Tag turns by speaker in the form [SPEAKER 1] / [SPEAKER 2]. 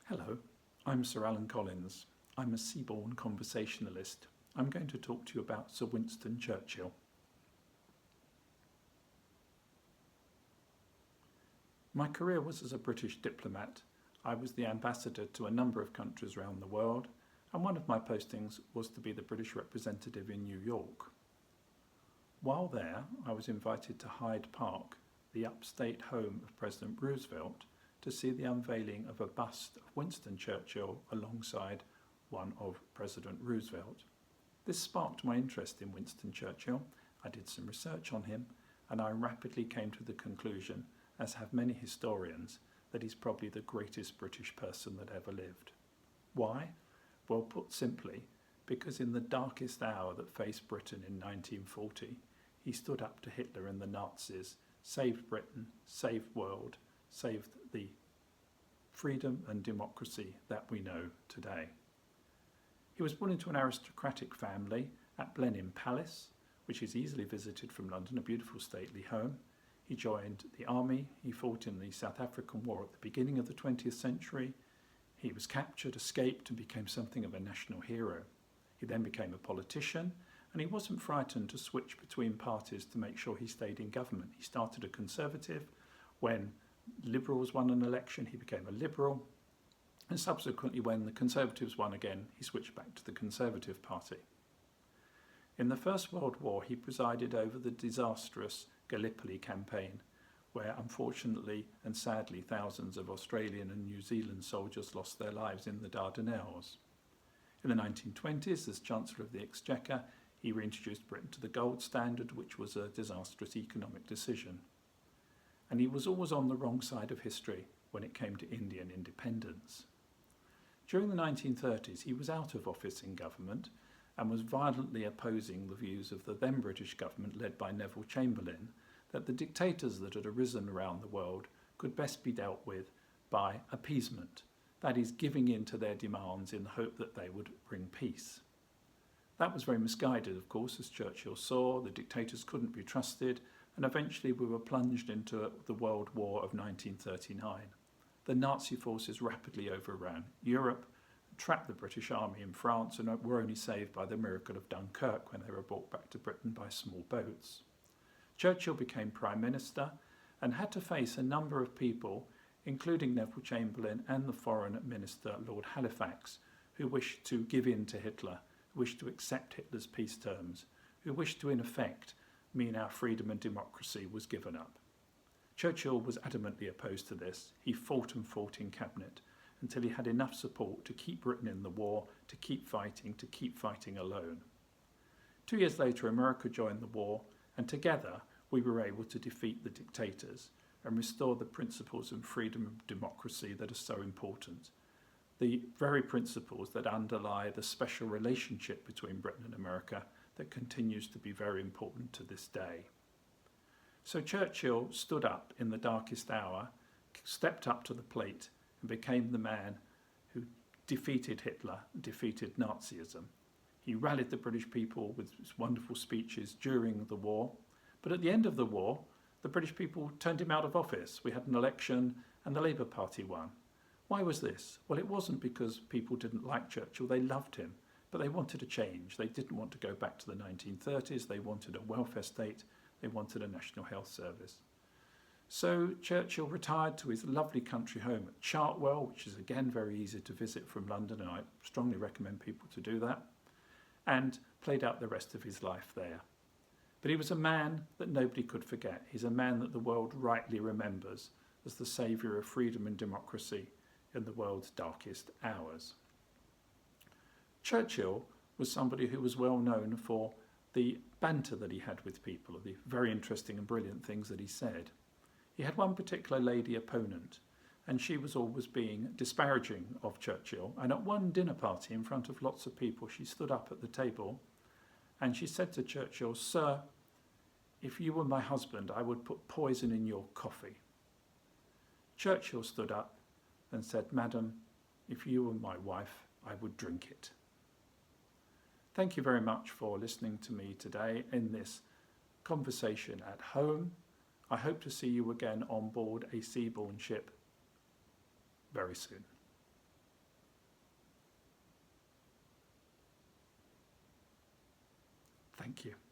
[SPEAKER 1] Hello, I'm Sir Alan Collins. I'm a seaborne conversationalist. I'm going to talk to you about Sir Winston Churchill. My career was as a British diplomat. I was the ambassador to a number of countries around the world, and one of my postings was to be the British representative in New York. While there, I was invited to Hyde Park, the upstate home of President Roosevelt, to see the unveiling of a bust of Winston Churchill alongside one of President Roosevelt. This sparked my interest in Winston Churchill. I did some research on him, and I rapidly came to the conclusion, as have many historians, that he's probably the greatest British person that ever lived. Why? Well, put simply, because in the darkest hour that faced Britain in 1940, he stood up to Hitler and the Nazis, saved Britain, saved the world, saved the freedom and democracy that we know today. He was born into an aristocratic family at Blenheim Palace, which is easily visited from London, a beautiful stately home. He joined the army. He fought in the South African War at the beginning of the 20th century. He was captured, escaped, and became something of a national hero. He then became a politician, and he wasn't frightened to switch between parties to make sure he stayed in government. He started a Conservative. When Liberals won an election, he became a Liberal, and subsequently when the Conservatives won again, he switched back to the Conservative Party. In the First World War, he presided over the disastrous Gallipoli campaign, where unfortunately and sadly thousands of Australian and New Zealand soldiers lost their lives in the Dardanelles. In the 1920s, as Chancellor of the Exchequer, he reintroduced Britain to the gold standard, which was a disastrous economic decision. And he was always on the wrong side of history when it came to Indian independence. During the 1930s, he was out of office in government and was violently opposing the views of the then British government led by Neville Chamberlain that the dictators that had arisen around the world could best be dealt with by appeasement, that is, giving in to their demands in the hope that they would bring peace. That was very misguided, of course, as Churchill saw. The dictators couldn't be trusted, and eventually we were plunged into the World War of 1939. The Nazi forces rapidly overran Europe, trapped the British army in France, and were only saved by the miracle of Dunkirk when they were brought back to Britain by small boats. Churchill became Prime Minister and had to face a number of people, including Neville Chamberlain and the Foreign Minister Lord Halifax, who wished to give in to Hitler, who wished to accept Hitler's peace terms, who wished to, in effect, mean our freedom and democracy was given up. Churchill was adamantly opposed to this. He fought and fought in cabinet until he had enough support to keep Britain in the war, to keep fighting alone. 2 years later, America joined the war, and together we were able to defeat the dictators and restore the principles of freedom and democracy that are so important. The very principles that underlie the special relationship between Britain and America that continues to be very important to this day. So Churchill stood up in the darkest hour, stepped up to the plate, and became the man who defeated Hitler, defeated Nazism. He rallied the British people with his wonderful speeches during the war, but at the end of the war, the British people turned him out of office. We had an election and the Labour Party won. Why was this? Well, it wasn't because people didn't like Churchill, they loved him, but they wanted a change. They didn't want to go back to the 1930s, they wanted a welfare state, they wanted a national health service. So Churchill retired to his lovely country home at Chartwell, which is again very easy to visit from London, and I strongly recommend people to do that, and played out the rest of his life there. But he was a man that nobody could forget. He's a man that the world rightly remembers as the saviour of freedom and democracy in the world's darkest hours. Churchill was somebody who was well known for the banter that he had with people, the very interesting and brilliant things that he said. He had one particular lady opponent, and she was always being disparaging of Churchill. And at one dinner party in front of lots of people, she stood up at the table and she said to Churchill, "Sir, if you were my husband, I would put poison in your coffee." Churchill stood up and said, "Madam, if you were my wife, I would drink it." Thank you very much for listening to me today in this conversation at home. I hope to see you again on board a seaborne ship very soon. Thank you.